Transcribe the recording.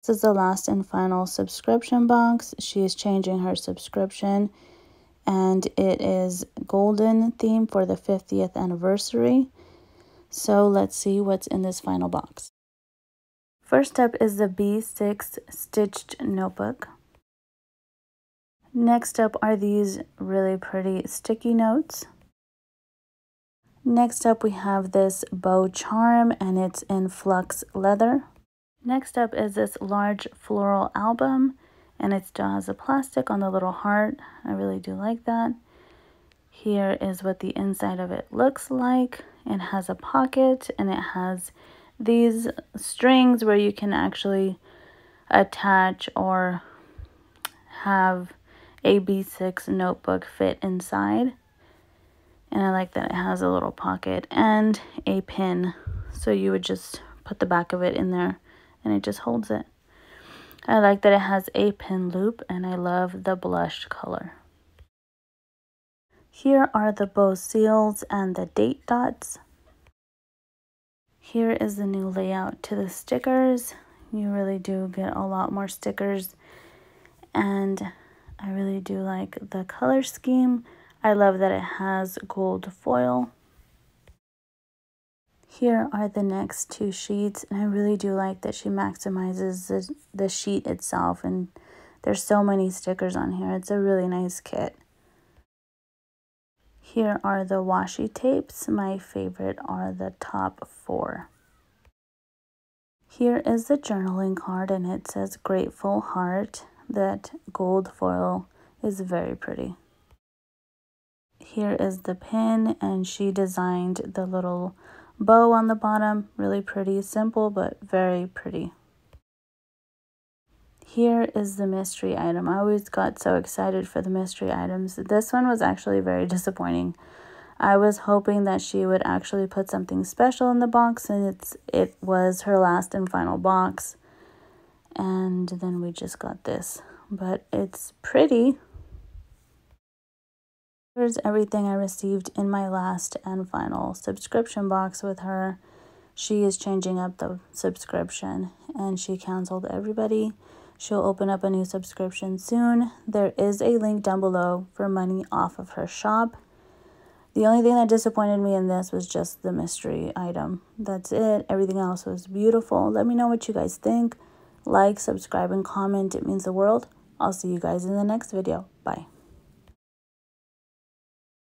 This is the last and final subscription box. She is changing her subscription, and it is golden theme for the 50th anniversary. So let's see what's in this final box. First up is the B6 stitched notebook. Next up are these really pretty sticky notes. Next up we have this bow charm, and it's in flux leather. Next up is this large floral album, and it still has a plastic on the little heart. I really do like that. Here is what the inside of it looks like. It has a pocket, and it has these strings where you can actually attach or have a B6 notebook fit inside. And I like that it has a little pocket and a pin, so you would just put the back of it in there and it just holds it. I like that it has a pin loop, and I love the blush color. Here are the bow seals and the date dots. Here is the new layout to the stickers. You really do get a lot more stickers, and I really do like the color scheme. I love that it has gold foil. Here are the next two sheets, and I really do like that she maximizes the sheet itself, and there's so many stickers on here. It's a really nice kit. Here are the washi tapes. My favorite are the top 4. Here is the journaling card, and it says Grateful Heart. That gold foil is very pretty. Here is the pin, and she designed the little bow on the bottom. Really pretty, simple, but very pretty. Here is the mystery item. I always got so excited for the mystery items. This one was actually very disappointing. I was hoping that she would actually put something special in the box, and it was her last and final box. And then we just got this, but it's pretty. Here's everything I received in my last and final subscription box with her. She is changing up the subscription, and she canceled everybody. She'll open up a new subscription soon. There is a link down below for money off of her shop. The only thing that disappointed me in this was just the mystery item. That's it. Everything else was beautiful. Let me know what you guys think. Like, subscribe, and comment. It means the world. I'll see you guys in the next video. Bye.